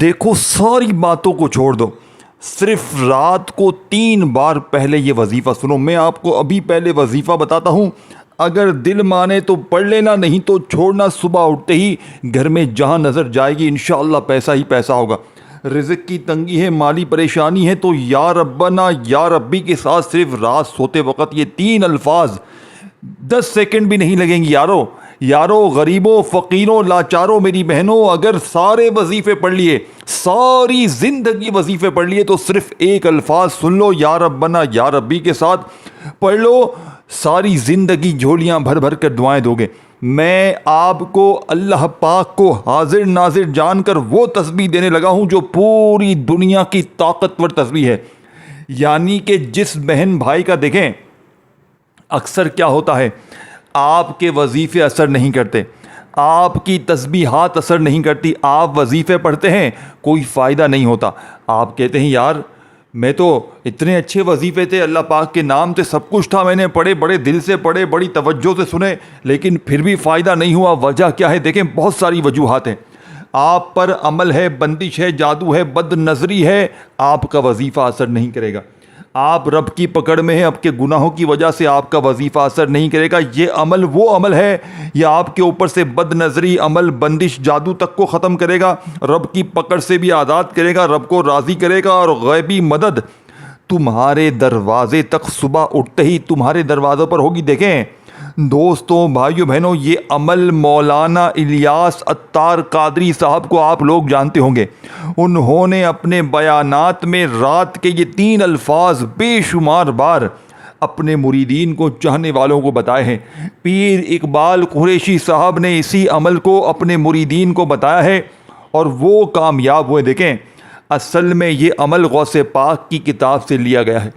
دیکھو ساری باتوں کو چھوڑ دو، صرف رات کو 3 بار پہلے یہ وظیفہ سنو۔ میں آپ کو ابھی پہلے وظیفہ بتاتا ہوں، اگر دل مانے تو پڑھ لینا، نہیں تو چھوڑنا۔ صبح اٹھتے ہی گھر میں جہاں نظر جائے گی انشاءاللہ پیسہ ہی پیسہ ہوگا۔ رزق کی تنگی ہے، مالی پریشانی ہے، تو یا ربنا یا ربی کے ساتھ صرف رات سوتے وقت یہ 3 الفاظ 10 سیکنڈ بھی نہیں لگیں گی۔ یارو غریبوں، فقیروں، لاچاروں، میری بہنوں، اگر سارے وظیفے پڑھ لیے، ساری زندگی وظیفے پڑھ لیے، تو صرف ایک الفاظ سن لو، یا ربنا یا ربی کے ساتھ پڑھ لو، ساری زندگی جھولیاں بھر بھر کر دعائیں دو گے۔ میں آپ کو اللہ پاک کو حاضر ناظر جان کر وہ تسبیح دینے لگا ہوں جو پوری دنیا کی طاقتور تسبیح ہے۔ یعنی کہ جس بہن بھائی کا دیکھیں، اکثر کیا ہوتا ہے، آپ کے وظیفے اثر نہیں کرتے، آپ کی تسبیحات اثر نہیں کرتی، آپ وظیفے پڑھتے ہیں کوئی فائدہ نہیں ہوتا۔ آپ کہتے ہیں یار میں تو اتنے اچھے وظیفے تھے، اللہ پاک کے نام سے سب کچھ تھا، میں نے پڑھے، بڑے دل سے پڑھے، بڑی توجہ سے سنے، لیکن پھر بھی فائدہ نہیں ہوا۔ وجہ کیا ہے؟ دیکھیں بہت ساری وجوہات ہیں۔ آپ پر عمل ہے، بندش ہے، جادو ہے، بد نظری ہے، آپ کا وظیفہ اثر نہیں کرے گا۔ آپ رب کی پکڑ میں ہیں، آپ کے گناہوں کی وجہ سے آپ کا وظیفہ اثر نہیں کرے گا۔ یہ عمل وہ عمل ہے یہ آپ کے اوپر سے بد نظری، عمل، بندش، جادو تک کو ختم کرے گا، رب کی پکڑ سے بھی آزاد کرے گا، رب کو راضی کرے گا، اور غیبی مدد تمہارے دروازے تک صبح اٹھتے ہی تمہارے دروازوں پر ہوگی۔ دیکھیں دوستوں، بھائیوں، بہنوں، یہ عمل مولانا الیاس عطار قادری صاحب کو آپ لوگ جانتے ہوں گے۔ انہوں نے اپنے بیانات میں رات کے یہ 3 الفاظ بے شمار بار اپنے مریدین کو، چاہنے والوں کو بتائے ہیں۔ پیر اقبال قریشی صاحب نے اسی عمل کو اپنے مریدین کو بتایا ہے اور وہ کامیاب ہوئے۔ دیکھیں اصل میں یہ عمل غوث پاک کی کتاب سے لیا گیا ہے،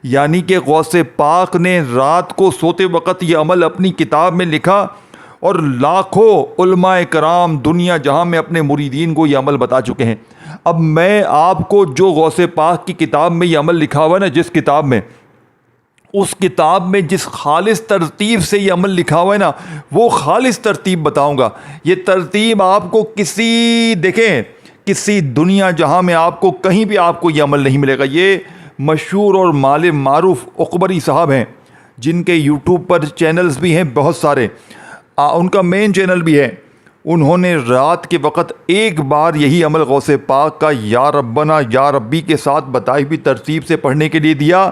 یعنی کہ غوث پاک نے رات کو سوتے وقت یہ عمل اپنی کتاب میں لکھا، اور لاکھوں علماء کرام دنیا جہاں میں اپنے مریدین کو یہ عمل بتا چکے ہیں۔ اب میں آپ کو جو غوث پاک کی کتاب میں یہ عمل لکھا ہوا ہے نا، جس کتاب میں، اس کتاب میں جس خالص ترتیب سے یہ عمل لکھا ہوا ہے نا، وہ خالص ترتیب بتاؤں گا۔ یہ ترتیب آپ کو کسی دنیا جہاں میں آپ کو کہیں بھی آپ کو یہ عمل نہیں ملے گا۔ یہ مشہور اور معروف اقبری صاحب ہیں، جن کے یوٹیوب پر چینلز بھی ہیں بہت سارے، ان کا مین چینل بھی ہے۔ انہوں نے رات کے وقت ایک بار یہی عمل غوث پاک کا یا ربنا یا ربی کے ساتھ بتائی ہوئی ترتیب سے پڑھنے کے لیے دیا۔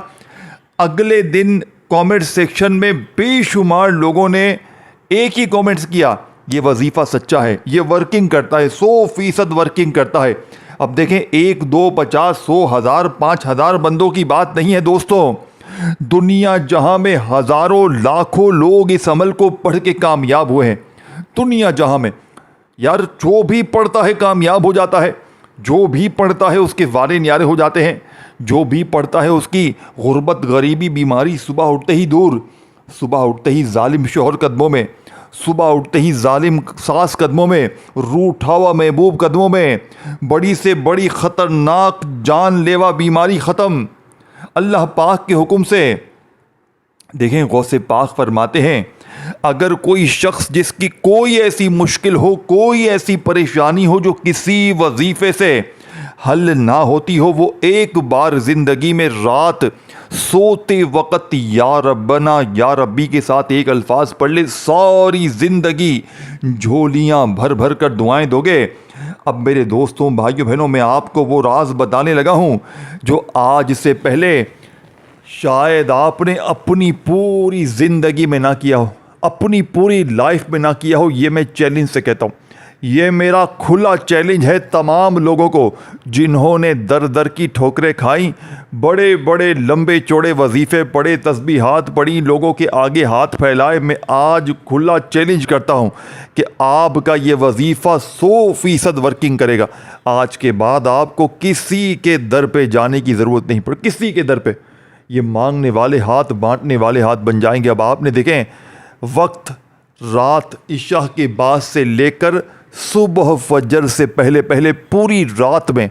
اگلے دن کامنٹ سیکشن میں بے شمار لوگوں نے ایک ہی کامنٹس کیا، یہ وظیفہ سچا ہے، یہ ورکنگ کرتا ہے، 100% ورکنگ کرتا ہے۔ اب دیکھیں 1، 2، 50، 100، 1000، 5000 بندوں کی بات نہیں ہے دوستوں، دنیا جہاں میں ہزاروں لاکھوں لوگ اس عمل کو پڑھ کے کامیاب ہوئے ہیں۔ دنیا جہاں میں یار جو بھی پڑھتا ہے کامیاب ہو جاتا ہے، جو بھی پڑھتا ہے اس کے وارے نیارے ہو جاتے ہیں، جو بھی پڑھتا ہے اس کی غربت، غریبی، بیماری صبح اٹھتے ہی دور، صبح اٹھتے ہی ظالم شوہر قدموں میں، صبح اٹھتے ہی ظالم ساس قدموں میں، روٹھا ہوا محبوب قدموں میں، بڑی سے بڑی خطرناک جان لیوا بیماری ختم اللہ پاک کے حکم سے۔ دیکھیں غوث پاک فرماتے ہیں اگر کوئی شخص جس کی کوئی ایسی مشکل ہو، کوئی ایسی پریشانی ہو جو کسی وظیفے سے حل نہ ہوتی ہو، وہ ایک بار زندگی میں رات سوتے وقت یا ربنا یا ربی کے ساتھ ایک الفاظ پڑھ لے، ساری زندگی جھولیاں بھر بھر کر دعائیں دو گے۔ اب میرے دوستوں، بھائیوں، بہنوں، میں آپ کو وہ راز بتانے لگا ہوں جو آج سے پہلے شاید آپ نے اپنی پوری زندگی میں نہ کیا ہو، اپنی پوری لائف میں نہ کیا ہو۔ یہ میں چیلنج سے کہتا ہوں، یہ میرا کھلا چیلنج ہے تمام لوگوں کو جنہوں نے در در کی ٹھوکریں کھائیں، بڑے بڑے لمبے چوڑے وظیفے پڑھے، تسبیحات پڑھی، لوگوں کے آگے ہاتھ پھیلائے۔ میں آج کھلا چیلنج کرتا ہوں کہ آپ کا یہ وظیفہ 100% ورکنگ کرے گا۔ آج کے بعد آپ کو کسی کے در پہ جانے کی ضرورت نہیں پڑے، کسی کے در پہ۔ یہ مانگنے والے ہاتھ بانٹنے والے ہاتھ بن جائیں گے۔ اب آپ نے دیکھیں وقت رات عشاء کے بعد سے لے کر صبح فجر سے پہلے پہلے پوری رات میں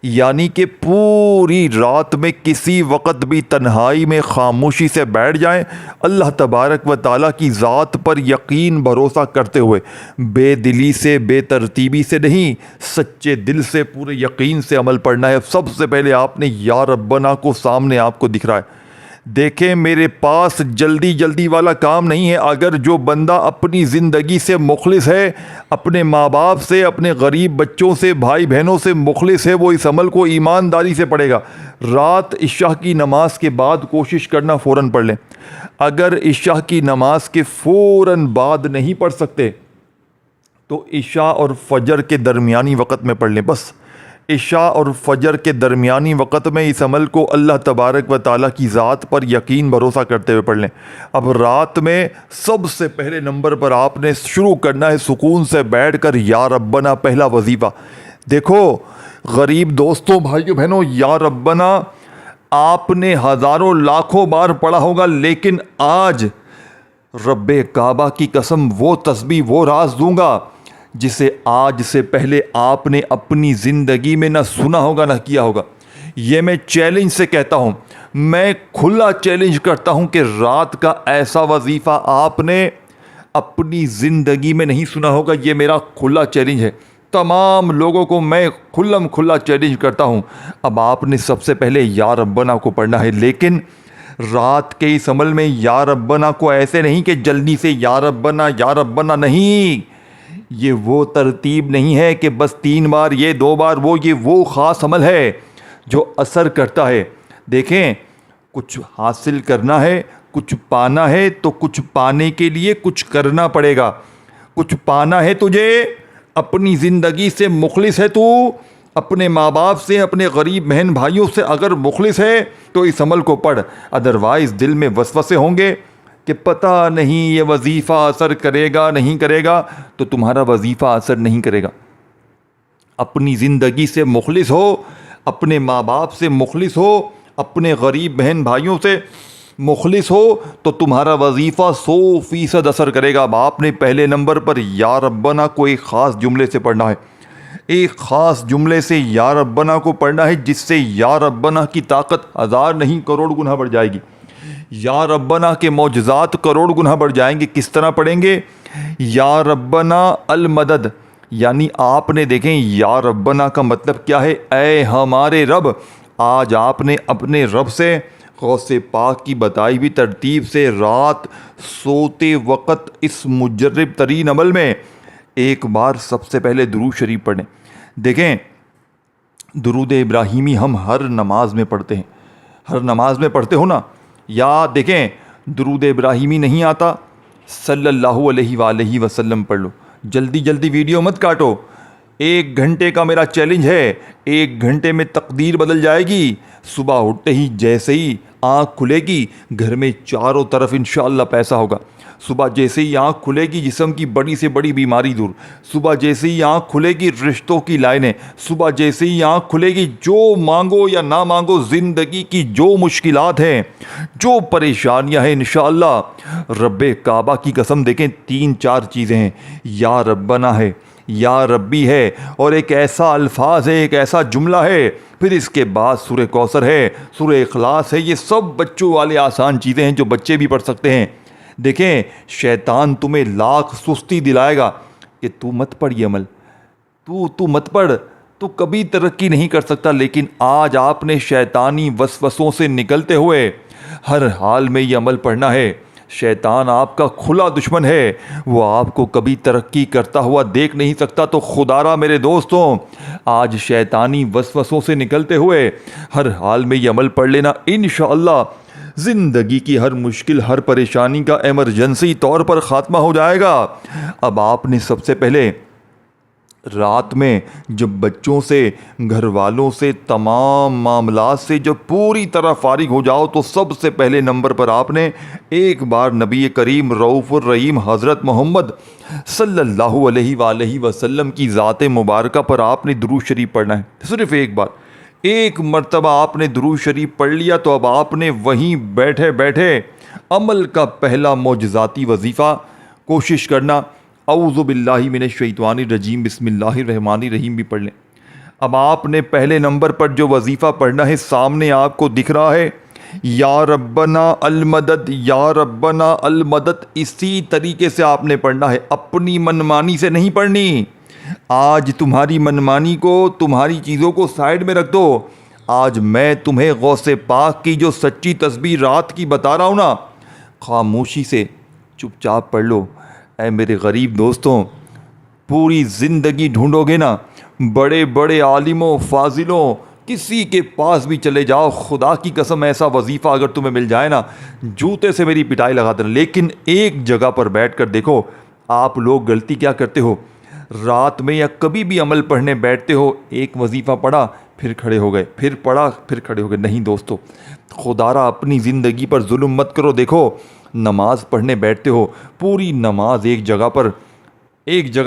یعنی کہ پوری رات میں کسی وقت بھی تنہائی میں خاموشی سے بیٹھ جائیں، اللہ تبارک و تعالیٰ کی ذات پر یقین بھروسہ کرتے ہوئے، بے دلی سے، بے ترتیبی سے نہیں، سچے دل سے، پورے یقین سے عمل پڑھنا ہے۔ سب سے پہلے آپ نے یا ربنا کو سامنے آپ کو دکھ رہا ہے۔ دیکھیں میرے پاس جلدی جلدی والا کام نہیں ہے۔ اگر جو بندہ اپنی زندگی سے مخلص ہے، اپنے ماں باپ سے، اپنے غریب بچوں سے، بھائی بہنوں سے مخلص ہے، وہ اس عمل کو ایمانداری سے پڑھے گا۔ رات عشاء کی نماز کے بعد کوشش کرنا فوراً پڑھ لیں۔ اگر عشاء کی نماز کے فوراً بعد نہیں پڑھ سکتے تو عشاء اور فجر کے درمیانی وقت میں پڑھ لیں۔ بس عشاء اور فجر کے درمیانی وقت میں اس عمل کو اللہ تبارک و تعالیٰ کی ذات پر یقین بھروسہ کرتے ہوئے پڑھ لیں۔ اب رات میں سب سے پہلے نمبر پر آپ نے شروع کرنا ہے سکون سے بیٹھ کر یا ربنا، پہلا وظیفہ۔ دیکھو غریب دوستوں، بھائیوں بہنوں، یا ربنا آپ نے ہزاروں لاکھوں بار پڑھا ہوگا، لیکن آج رب کعبہ کی قسم وہ تسبیح، وہ راز دوں گا جسے آج سے پہلے آپ نے اپنی زندگی میں نہ سنا ہوگا نہ کیا ہوگا۔ یہ میں چیلنج سے کہتا ہوں، میں کھلا چیلنج کرتا ہوں کہ رات کا ایسا وظیفہ آپ نے اپنی زندگی میں نہیں سنا ہوگا۔ یہ میرا کھلا چیلنج ہے، تمام لوگوں کو میں کھلا چیلنج کرتا ہوں۔ اب آپ نے سب سے پہلے یا ربنا کو پڑھنا ہے، لیکن رات کے اس عمل میں یا ربنا کو ایسے نہیں کہ جلدی سے یا ربنا نہیں، یہ وہ ترتیب نہیں ہے کہ بس 3 بار یہ 2 بار وہ، یہ وہ خاص عمل ہے جو اثر کرتا ہے۔ دیکھیں کچھ حاصل کرنا ہے، کچھ پانا ہے، تو کچھ پانے کے لیے کچھ کرنا پڑے گا۔ کچھ پانا ہے تجھے، اپنی زندگی سے مخلص ہے تو، اپنے ماں باپ سے، اپنے غریب بہن بھائیوں سے اگر مخلص ہے تو اس عمل کو پڑھ، ادروائز دل میں وسوسے ہوں گے کہ پتہ نہیں یہ وظیفہ اثر کرے گا نہیں کرے گا، تو تمہارا وظیفہ اثر نہیں کرے گا۔ اپنی زندگی سے مخلص ہو، اپنے ماں باپ سے مخلص ہو، اپنے غریب بہن بھائیوں سے مخلص ہو، تو تمہارا وظیفہ 100% اثر کرے گا۔ اب آپ نے پہلے نمبر پر یا ربنا کو ایک خاص جملے سے پڑھنا ہے، ایک خاص جملے سے یا ربنا کو پڑھنا ہے، جس سے یا ربنا کی طاقت 1000 نہیں کروڑ گنا بڑھ جائے گی۔ یا ربنا کے معجزات کروڑ گنا بڑھ جائیں گے۔ کس طرح پڑھیں گے؟ یا ربنا المدد، یعنی آپ نے دیکھیں یا ربنا کا مطلب کیا ہے؟ اے ہمارے رب۔ آج آپ نے اپنے رب سے غوث پاک کی بتائی ہوئی ترتیب سے رات سوتے وقت اس مجرب ترین عمل میں ایک بار سب سے پہلے درود شریف پڑھیں۔ دیکھیں درود ابراہیمی ہم ہر نماز میں پڑھتے ہیں، ہر نماز میں پڑھتے ہو نا؟ یا دیکھیں درود ابراہیمی نہیں آتا، صلی اللہ علیہ وآلہ وسلم پڑھ لو۔ جلدی جلدی ویڈیو مت کاٹو، 1 گھنٹے کا میرا چیلنج ہے، 1 گھنٹے میں تقدیر بدل جائے گی۔ صبح اٹھتے ہی جیسے ہی آنکھ کھلے گی، گھر میں چاروں طرف انشاءاللہ پیسہ ہوگا۔ صبح جیسے ہی آنکھ کھلے گی، جسم کی بڑی سے بڑی بیماری دور۔ صبح جیسے ہی آنکھ کھلے گی، رشتوں کی لائنیں۔ صبح جیسے ہی آنکھ کھلے گی، جو مانگو یا نہ مانگو، زندگی کی جو مشکلات ہیں، جو پریشانیاں ہیں، انشاءاللہ رب کعبہ کی قسم دیکھیں 3-4 چیزیں ہیں۔ یا ربنا ہے، یا ربی ہے، اور ایک ایسا الفاظ ہے، ایک ایسا جملہ ہے، پھر اس کے بعد سورہ کوثر ہے، سورہ اخلاص ہے۔ یہ سب بچوں والے آسان چیزیں ہیں جو بچے بھی پڑھ سکتے ہیں۔ دیکھیں شیطان تمہیں لاکھ سستی دلائے گا کہ تو مت پڑھ یہ عمل، تو مت پڑھ، تو کبھی ترقی نہیں کر سکتا، لیکن آج آپ نے شیطانی وسوسوں سے نکلتے ہوئے ہر حال میں یہ عمل پڑھنا ہے۔ شیطان آپ کا کھلا دشمن ہے، وہ آپ کو کبھی ترقی کرتا ہوا دیکھ نہیں سکتا۔ تو خدارا میرے دوستوں، آج شیطانی وسوسوں سے نکلتے ہوئے ہر حال میں یہ عمل پڑھ لینا، انشاءاللہ زندگی کی ہر مشکل، ہر پریشانی کا ایمرجنسی طور پر خاتمہ ہو جائے گا۔ اب آپ نے سب سے پہلے رات میں جب بچوں سے، گھر والوں سے، تمام معاملات سے جب پوری طرح فارغ ہو جاؤ، تو سب سے پہلے نمبر پر آپ نے ایک بار نبی کریم رؤوف الرحیم حضرت محمد صلی اللہ علیہ وآلہ وسلم کی ذات مبارکہ پر آپ نے درود شریف پڑھنا ہے۔ صرف ایک بار، ایک مرتبہ آپ نے درود شریف پڑھ لیا تو اب آپ نے وہیں بیٹھے بیٹھے عمل کا پہلا معجزاتی وظیفہ کوشش کرنا، اعوذ باللہ من الشیطان الرجیم بسم اللہ الرحمن الرحیم بھی پڑھ لیں۔ اب آپ نے پہلے نمبر پر جو وظیفہ پڑھنا ہے سامنے آپ کو دکھ رہا ہے، یا ربنا المدد، یا ربنا المدد، اسی طریقے سے آپ نے پڑھنا ہے، اپنی منمانی سے نہیں پڑھنی۔ آج تمہاری منمانی کو، تمہاری چیزوں کو سائیڈ میں رکھ دو۔ آج میں تمہیں غوث پاک کی جو سچی تسبیح رات کی بتا رہا ہوں نا، خاموشی سے چپ چاپ پڑھ لو۔ اے میرے غریب دوستوں، پوری زندگی ڈھونڈو گے نا، بڑے بڑے عالموں فاضلوں کسی کے پاس بھی چلے جاؤ، خدا کی قسم ایسا وظیفہ اگر تمہیں مل جائے نا، جوتے سے میری پٹائی لگا دینا۔ لیکن ایک جگہ پر بیٹھ کر دیکھو، آپ لوگ غلطی کیا کرتے ہو، رات میں یا کبھی بھی عمل پڑھنے بیٹھتے ہو، ایک وظیفہ پڑھا پھر کھڑے ہو گئے، پھر پڑھا پھر کھڑے ہو گئے۔ نہیں دوستو، خدا را اپنی زندگی پر ظلم مت کرو۔ دیکھو، نماز پڑھنے بیٹھتے ہو، پوری نماز ایک جگہ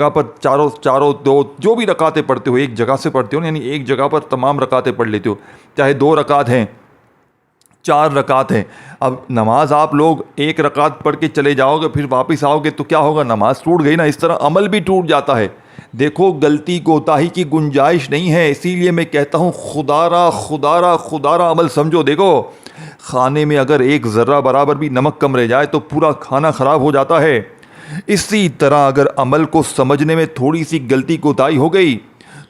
پر چاروں دو جو بھی رکعتیں پڑھتے ہو ایک جگہ سے پڑھتے ہو، یعنی ایک جگہ پر تمام رکعتیں پڑھ لیتے ہو، چاہے 2 رکعت ہیں 4 رکعت ہیں۔ اب نماز آپ لوگ ایک رکعت پڑھ کے چلے جاؤ گے، پھر واپس آؤ گے تو کیا ہوگا، نماز ٹوٹ گئی نا۔ اس طرح عمل بھی ٹوٹ جاتا ہے۔ دیکھو، غلطی کوتاہی کی گنجائش نہیں ہے، اسی لیے میں کہتا ہوں خدا را عمل سمجھو۔ دیکھو، کھانے میں اگر ایک ذرہ برابر بھی نمک کم رہ جائے تو پورا کھانا خراب ہو جاتا ہے۔ اسی طرح اگر عمل کو سمجھنے میں تھوڑی سی غلطی کوتاہی ہو گئی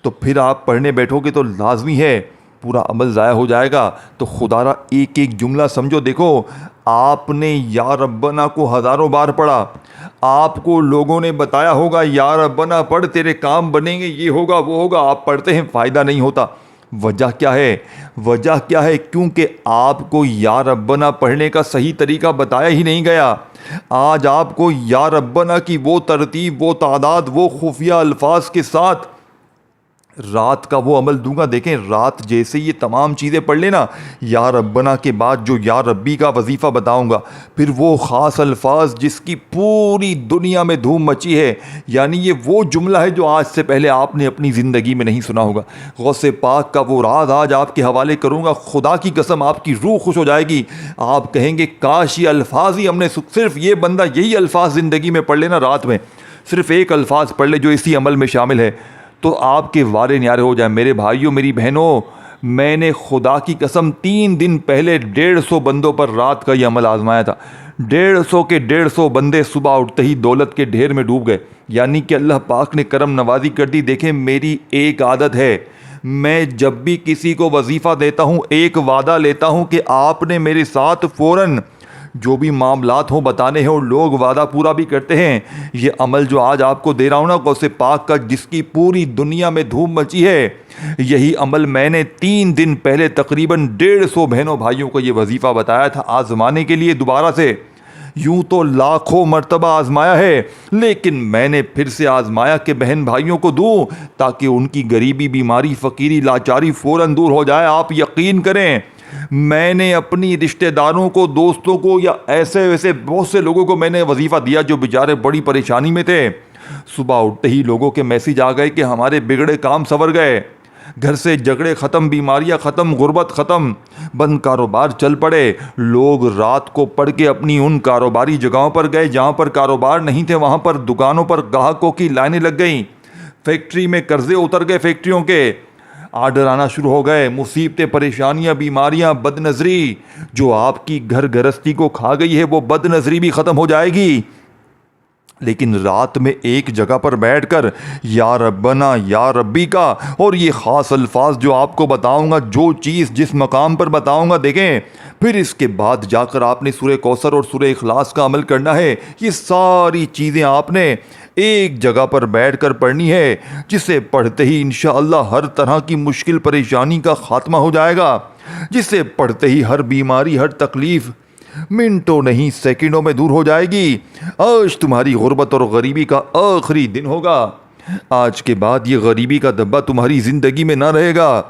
تو پھر آپ پڑھنے بیٹھو گے تو لازمی ہے پورا عمل ضائع ہو جائے گا۔ تو خدا را ایک ایک جملہ سمجھو۔ دیکھو، آپ نے یا ربنا کو ہزاروں بار پڑھا، آپ کو لوگوں نے بتایا ہوگا یا ربنا پڑھ تیرے کام بنیں گے، یہ ہوگا وہ ہوگا، آپ پڑھتے ہیں فائدہ نہیں ہوتا۔ وجہ کیا ہے؟ کیونکہ آپ کو یا ربنا پڑھنے کا صحیح طریقہ بتایا ہی نہیں گیا۔ آج آپ کو یا ربنا کی وہ ترتیب، وہ تعداد، وہ خفیہ الفاظ کے ساتھ رات کا وہ عمل دوں گا۔ دیکھیں، رات جیسے یہ تمام چیزیں پڑھ لینا، یا ربنا کے بعد جو یا ربی کا وظیفہ بتاؤں گا، پھر وہ خاص الفاظ جس کی پوری دنیا میں دھوم مچی ہے، یعنی یہ وہ جملہ ہے جو آج سے پہلے آپ نے اپنی زندگی میں نہیں سنا ہوگا۔ غوث پاک کا وہ راز آج آپ کے حوالے کروں گا، خدا کی قسم آپ کی روح خوش ہو جائے گی۔ آپ کہیں گے کاش یہ الفاظ ہی ہم نے، صرف یہ بندہ یہی الفاظ زندگی میں پڑھ لینا، رات میں صرف ایک الفاظ پڑھ لے جو اسی عمل میں شامل ہے، تو آپ کے وارے نیارے ہو جائیں۔ میرے بھائیوں، میری بہنوں، میں نے خدا کی قسم 3 دن پہلے 150 بندوں پر رات کا یہ عمل آزمایا تھا۔ 150 کے 150 بندے صبح اٹھتے ہی دولت کے ڈھیر میں ڈوب گئے، یعنی کہ اللہ پاک نے کرم نوازی کر دی۔ دیکھیں، میری ایک عادت ہے، میں جب بھی کسی کو وظیفہ دیتا ہوں ایک وعدہ لیتا ہوں کہ آپ نے میرے ساتھ فوراً جو بھی معاملات ہوں بتانے ہیں، اور لوگ وعدہ پورا بھی کرتے ہیں۔ یہ عمل جو آج آپ کو دے رہا ہوں نا، غوث پاک کا، جس کی پوری دنیا میں دھوم مچی ہے، یہی عمل میں نے 3 دن پہلے تقریباً 150 بہنوں بھائیوں کو یہ وظیفہ بتایا تھا آزمانے کے لیے دوبارہ سے۔ یوں تو لاکھوں مرتبہ آزمایا ہے، لیکن میں نے پھر سے آزمایا کہ بہن بھائیوں کو دوں تاکہ ان کی غریبی، بیماری، فقیری، لاچاری فوراً دور ہو جائے۔ آپ یقین کریں، میں نے اپنی رشتہ داروں کو، دوستوں کو، یا ایسے ویسے بہت سے لوگوں کو میں نے وظیفہ دیا جو بیچارے بڑی پریشانی میں تھے۔ صبح اٹھتے ہی لوگوں کے میسیج آ گئے کہ ہمارے بگڑے کام سنور گئے، گھر سے جھگڑے ختم، بیماریاں ختم، غربت ختم، بند کاروبار چل پڑے۔ لوگ رات کو پڑھ کے اپنی ان کاروباری جگہوں پر گئے جہاں پر کاروبار نہیں تھے، وہاں پر دکانوں پر گاہکوں کی لائنیں لگ گئیں، فیکٹری میں قرضے اتر گئے، فیکٹریوں کے آرڈر آنا شروع ہو گئے۔ مصیبتیں، پریشانیاں، بیماریاں، بد نظری جو آپ کی گھر گرستی کو کھا گئی ہے، وہ بد نظری بھی ختم ہو جائے گی۔ لیکن رات میں ایک جگہ پر بیٹھ کر یا ربنا، یا ربی کا، اور یہ خاص الفاظ جو آپ کو بتاؤں گا، جو چیز جس مقام پر بتاؤں گا، دیکھیں پھر اس کے بعد جا کر آپ نے سورہ کوثر اور سورہ اخلاص کا عمل کرنا ہے۔ یہ ساری چیزیں آپ نے ایک جگہ پر بیٹھ کر پڑھنی ہے، جسے پڑھتے ہی انشاءاللہ ہر طرح کی مشکل پریشانی کا خاتمہ ہو جائے گا، جسے پڑھتے ہی ہر بیماری، ہر تکلیف منٹوں نہیں سیکنڈوں میں دور ہو جائے گی۔ آج تمہاری غربت اور غریبی کا آخری دن ہوگا۔ آج کے بعد یہ غریبی کا دبا تمہاری زندگی میں نہ رہے گا۔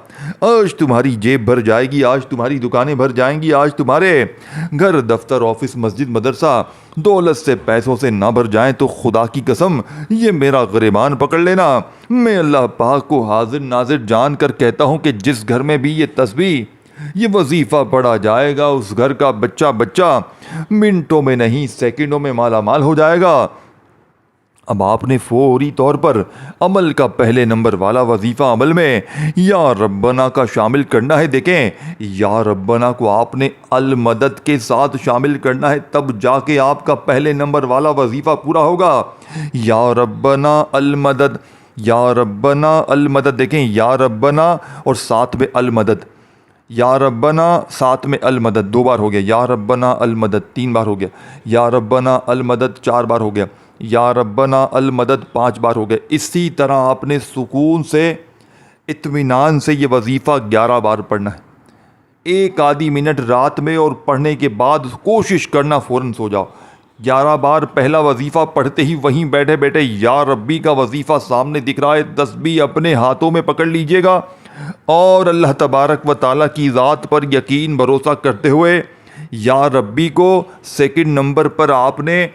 آج تمہاری جیب بھر جائے گی، آج تمہاری دکانیں بھر جائیں گی، آج تمہارے گھر، دفتر، آفس، مسجد، مدرسہ دولت سے، پیسوں سے نہ بھر جائیں تو خدا کی قسم یہ میرا گریبان پکڑ لینا۔ میں اللہ پاک کو حاضر ناظر جان کر کہتا ہوں کہ جس گھر میں بھی یہ تسبیح، یہ وظیفہ پڑھا جائے گا، اس گھر کا بچہ منٹوں میں نہیں سیکنڈوں میں مالا مال ہو جائے گا۔ اب آپ نے فوری طور پر عمل کا پہلے نمبر والا وظیفہ عمل میں یا ربنا کا شامل کرنا ہے۔ دیکھیں یا ربنا کو آپ نے المدد کے ساتھ شامل کرنا ہے، تب جا کے آپ کا پہلے نمبر والا وظیفہ پورا ہوگا۔ یا ربنا المدد، یا ربنا المدد، دیکھیں یا ربنا اور ساتھ میں المدد، یا ربنا ساتھ میں المدد 2 بار ہو گیا، یا ربنا المدد 3 بار ہو گیا، یا ربنا المدد 4 بار ہو گیا، یا ربنا المدد 5 بار ہو گیا۔ اسی طرح آپ نے سکون سے اطمینان سے یہ وظیفہ 11 بار پڑھنا ہے۔ ایک آدھی منٹ رات میں اور پڑھنے کے بعد کوشش کرنا فوراً سو جاؤ۔ 11 بار پہلا وظیفہ پڑھتے ہی وہیں بیٹھے بیٹھے یا ربی کا وظیفہ سامنے دکھ رہا ہے، تسبیح اپنے ہاتھوں میں پکڑ لیجئے گا اور اللہ تبارک و تعالیٰ کی ذات پر یقین بھروسہ کرتے ہوئے یا ربی کو سیکنڈ نمبر پر آپ نے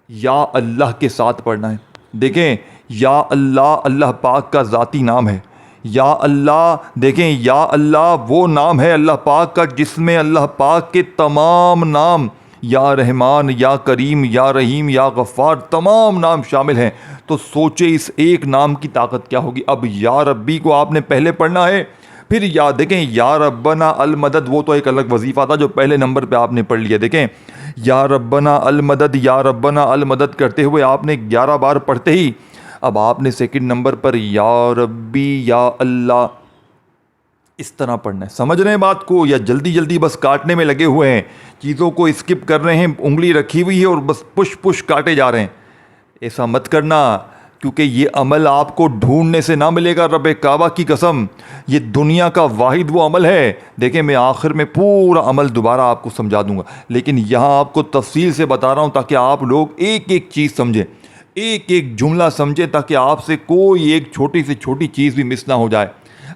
یا اللہ کے ساتھ پڑھنا ہے۔ دیکھیں یا اللہ اللہ پاک کا ذاتی نام ہے۔ یا اللہ، دیکھیں یا اللہ وہ نام ہے اللہ پاک کا جس میں اللہ پاک کے تمام نام، یا رحمان، یا کریم، یا رحیم، یا غفار، تمام نام شامل ہیں۔ تو سوچے اس ایک نام کی طاقت کیا ہوگی۔ اب یا ربی کو آپ نے پہلے پڑھنا ہے، پھر یا دیکھیں یا ربنا المدد وہ تو ایک الگ وظیفہ تھا جو پہلے نمبر پہ آپ نے پڑھ لیا۔ دیکھیں یا ربنا المدد، یا ربنا المدد کرتے ہوئے آپ نے 11 بار پڑھتے ہی اب آپ نے سیکنڈ نمبر پر یا ربی یا اللہ اس طرح پڑھنا ہے۔ سمجھ رہے ہیں بات کو، یا جلدی جلدی بس کاٹنے میں لگے ہوئے ہیں، چیزوں کو اسکپ کر رہے ہیں، انگلی رکھی ہوئی ہے اور بس پش کاٹے جا رہے ہیں؟ ایسا مت کرنا، کیونکہ یہ عمل آپ کو ڈھونڈنے سے نہ ملے گا۔ رب کعبہ کی قسم یہ دنیا کا واحد وہ عمل ہے۔ دیکھیں میں آخر میں پورا عمل دوبارہ آپ کو سمجھا دوں گا، لیکن یہاں آپ کو تفصیل سے بتا رہا ہوں تاکہ آپ لوگ ایک ایک چیز سمجھیں، ایک ایک جملہ سمجھیں، تاکہ آپ سے کوئی ایک چھوٹی سے چھوٹی چیز بھی مس نہ ہو جائے۔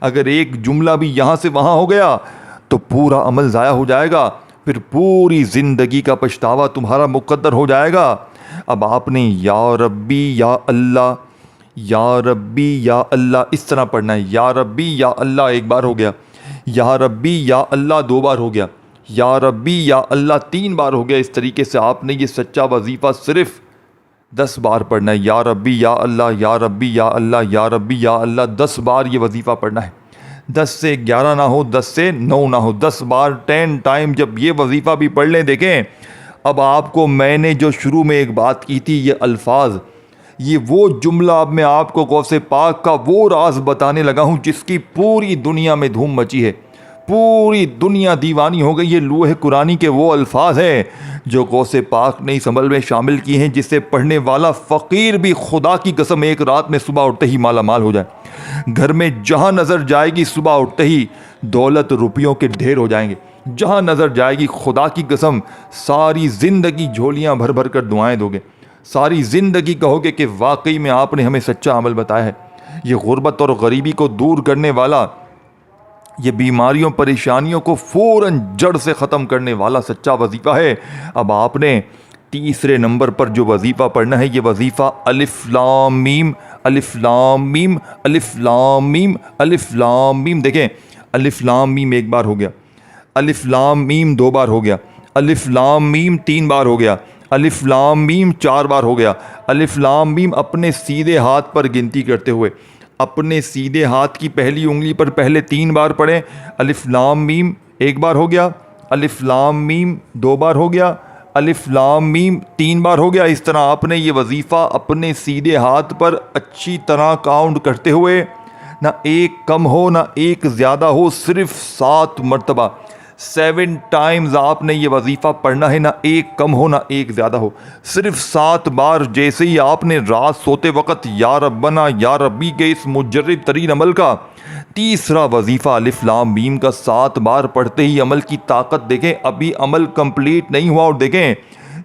اگر ایک جملہ بھی یہاں سے وہاں ہو گیا تو پورا عمل ضائع ہو جائے گا، پھر پوری زندگی کا پچھتاوا تمہارا مقدر ہو جائے گا۔ اب آپ نے یا ربی یا اللہ، یا ربی یا اللہ اس طرح پڑھنا ہے۔ یا ربی یا اللہ 1 بار ہو گیا، یا ربی یا اللہ 2 بار ہو گیا، یا ربی یا اللہ 3 بار ہو گیا۔ اس طریقے سے آپ نے یہ سچا وظیفہ صرف 10 بار پڑھنا ہے۔ یا ربی یا اللہ، یا ربی یا اللہ، یا ربی یا اللہ 10 بار یہ وظیفہ پڑھنا ہے۔ 10 سے 11 نہ ہو، 10 سے 9 نہ ہو، 10 بار 10 ٹائم جب یہ وظیفہ بھی پڑھ لیں۔ دیکھیں اب آپ کو میں نے جو شروع میں ایک بات کی تھی، یہ الفاظ، یہ وہ جملہ، اب میں آپ کو غوث پاک کا وہ راز بتانے لگا ہوں جس کی پوری دنیا میں دھوم مچی ہے، پوری دنیا دیوانی ہو گئی۔ یہ لوح قرآنی کے وہ الفاظ ہیں جو غوث پاک نے اس عمل میں شامل کیے ہیں، جس سے پڑھنے والا فقیر بھی خدا کی قسم ایک رات میں صبح اٹھتے ہی مالا مال ہو جائے۔ گھر میں جہاں نظر جائے گی صبح اٹھتے ہی دولت روپیوں کے ڈھیر ہو جائیں گے، جہاں نظر جائے گی خدا کی قسم ساری زندگی جھولیاں بھر بھر کر دعائیں دو گے، ساری زندگی کہو گے کہ واقعی میں آپ نے ہمیں سچا عمل بتایا ہے۔ یہ غربت اور غریبی کو دور کرنے والا، یہ بیماریوں پریشانیوں کو فوراً جڑ سے ختم کرنے والا سچا وظیفہ ہے۔ اب آپ نے تیسرے نمبر پر جو وظیفہ پڑھنا ہے، یہ وظیفہ الف لام میم، الف لام میم، الف لام میم، الف لام میم۔ دیکھیں الف لام میم 1 بار ہو گیا، الف لام میم 2 بار ہو گیا، الف لام میم 3 بار ہو گیا، الف لام میم 4 بار ہو گیا۔ الف لام میم اپنے سیدھے ہاتھ پر گنتی کرتے ہوئے اپنے سیدھے ہاتھ کی پہلی انگلی پر پہلے 3 بار پڑھیں۔ الف لام میم 1 بار ہو گیا، الف لام میم 2 بار ہو گیا، الف لام میم 3 بار ہو گیا۔ اس طرح آپ نے یہ وظیفہ اپنے سیدھے ہاتھ پر اچھی طرح کاؤنٹ کرتے ہوئے، نہ ایک کم ہو نہ ایک زیادہ ہو، صرف 7 مرتبہ 7 ٹائمز آپ نے یہ وظیفہ پڑھنا ہے، نہ ایک کم ہو نہ ایک زیادہ ہو، صرف 7 بار۔ جیسے ہی آپ نے رات سوتے وقت یا ربنا یا ربی کے اس مجرد ترین عمل کا تیسرا وظیفہ الف لام میم کا 7 بار پڑھتے ہی عمل کی طاقت دیکھیں۔ ابھی عمل کمپلیٹ نہیں ہوا، اور دیکھیں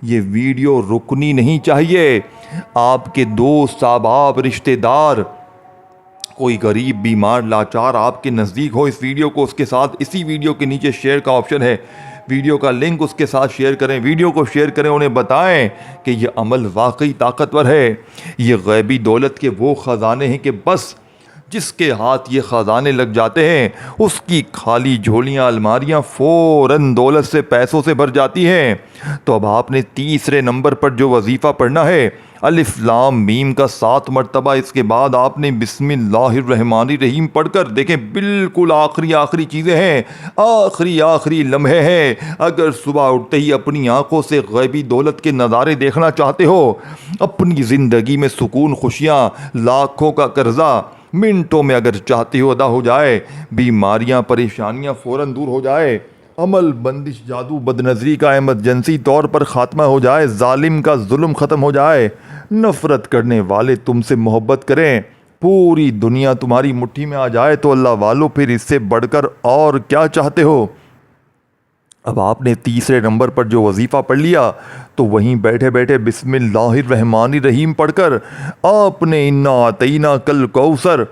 یہ ویڈیو رکنی نہیں چاہیے۔ آپ کے دوست، احباب، رشتہ دار، کوئی غریب، بیمار، لاچار آپ کے نزدیک ہو، اس ویڈیو کو اس کے ساتھ، اسی ویڈیو کے نیچے شیئر کا آپشن ہے، ویڈیو کا لنک اس کے ساتھ شیئر کریں، ویڈیو کو شیئر کریں، انہیں بتائیں کہ یہ عمل واقعی طاقتور ہے۔ یہ غیبی دولت کے وہ خزانے ہیں کہ بس جس کے ہاتھ یہ خزانے لگ جاتے ہیں اس کی خالی جھولیاں الماریاں فوراً دولت سے پیسوں سے بھر جاتی ہیں۔ تو اب آپ نے تیسرے نمبر پر جو وظیفہ پڑھنا ہے الف لام میم کا 7 مرتبہ، اس کے بعد آپ نے بسم اللہ الرحمن الرحیم پڑھ کر، دیکھیں بالکل آخری چیزیں ہیں، آخری لمحے ہیں۔ اگر صبح اٹھتے ہی اپنی آنکھوں سے غیبی دولت کے نظارے دیکھنا چاہتے ہو، اپنی زندگی میں سکون، خوشیاں، لاکھوں کا قرضہ منٹوں میں اگر چاہتے ہو ادا ہو جائے، بیماریاں پریشانیاں فوراً دور ہو جائے، عمل بندش جادو بدنظری کا ایمرجنسی طور پر خاتمہ ہو جائے، ظالم کا ظلم ختم ہو جائے، نفرت کرنے والے تم سے محبت کریں، پوری دنیا تمہاری مٹھی میں آ جائے، تو اللہ والو پھر اس سے بڑھ کر اور کیا چاہتے ہو؟ اب آپ نے تیسرے نمبر پر جو وظیفہ پڑھ لیا تو وہیں بیٹھے بیٹھے بسم اللہ الرحمن الرحیم پڑھ کر آپ نے انا اعطیناک کل کوثر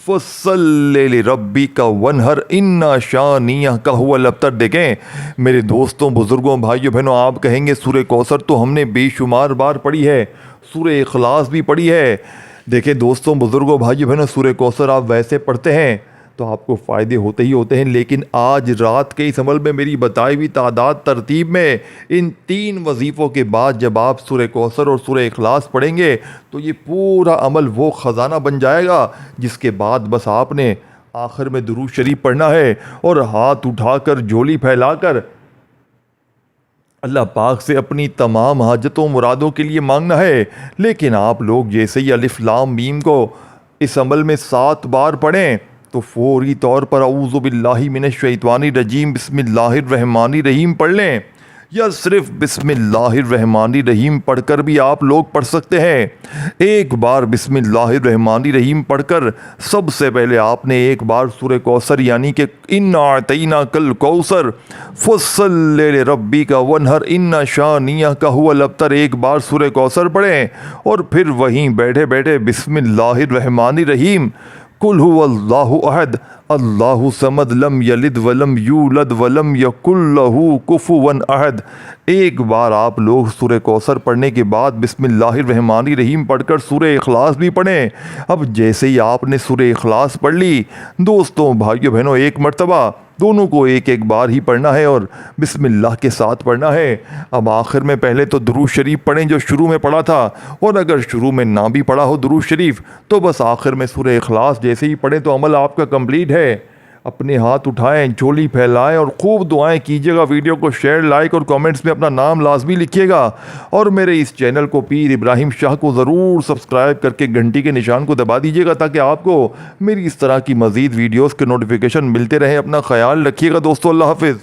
فصلی لربک وانحر ان شانیک هو الابتر۔ دیکھیں میرے دوستوں، بزرگوں، بھائیوں، بہنوں، آپ کہیں گے سورہ کوثر تو ہم نے بے شمار بار پڑھی ہے، سورہ اخلاص بھی پڑھی ہے۔ دیکھیں دوستوں، بزرگوں، بھائیوں، بہنوں، سورہ کوثر آپ ویسے پڑھتے ہیں تو آپ کو فائدے ہوتے ہی ہوتے ہیں، لیکن آج رات کے اس عمل میں میری بتائی ہوئی تعداد ترتیب میں ان 3 وظیفوں کے بعد جب آپ سورہ کوثر اور سورہ اخلاص پڑھیں گے تو یہ پورا عمل وہ خزانہ بن جائے گا جس کے بعد بس آپ نے آخر میں درود شریف پڑھنا ہے اور ہاتھ اٹھا کر، جھولی پھیلا کر اللہ پاک سے اپنی تمام حاجتوں مرادوں کے لیے مانگنا ہے۔ لیکن آپ لوگ جیسے ہی الف لام میم کو اس عمل میں 7 بار پڑھیں تو فوری طور پر اعوذ باللہ من الشیطان الرجیم بسم اللہ الرحمن الرحیم پڑھ لیں، یا صرف بسم اللہ الرحمن الرحیم پڑھ کر بھی آپ لوگ پڑھ سکتے ہیں۔ ایک بار بسم اللہ الرحمن الرحیم پڑھ کر سب سے پہلے آپ نے ایک بار سورہ کوثر یعنی کہ انا اعطیناک الکوثر فصلی لربک وانحر ان شانیک هو الابتر، ایک بار سورہ کوثر پڑھیں اور پھر وہیں بیٹھے بیٹھے بسم اللہ الرحمن الرحیم قل هو اللہ احد اللہ صمد لم یلد ولم یولد ولم یکن لہ کفوا احد، ایک بار آپ لوگ سورہ کوثر پڑھنے کے بعد بسم اللہ الرحمن الرحیم پڑھ کر سورہ اخلاص بھی پڑھیں۔ اب جیسے ہی آپ نے سورہ اخلاص پڑھ لی، دوستوں، بھائیوں، بہنوں، ایک مرتبہ دونوں کو ایک بار ہی پڑھنا ہے اور بسم اللہ کے ساتھ پڑھنا ہے۔ اب آخر میں پہلے تو درود شریف پڑھیں جو شروع میں پڑھا تھا، اور اگر شروع میں نہ بھی پڑھا ہو درود شریف تو بس آخر میں سورہ اخلاص جیسے ہی پڑھیں تو عمل آپ کا کمپلیٹ ہے۔ اپنے ہاتھ اٹھائیں، جھولی پھیلائیں اور خوب دعائیں کیجیے گا۔ ویڈیو کو شیئر، لائک اور کامنٹس میں اپنا نام لازمی لکھیے گا، اور میرے اس چینل کو پیر ابراہیم شاہ کو ضرور سبسکرائب کر کے گھنٹی کے نشان کو دبا دیجیے گا تاکہ آپ کو میری اس طرح کی مزید ویڈیوز کے نوٹیفیکیشن ملتے رہیں۔ اپنا خیال رکھیے گا دوستو، اللہ حافظ۔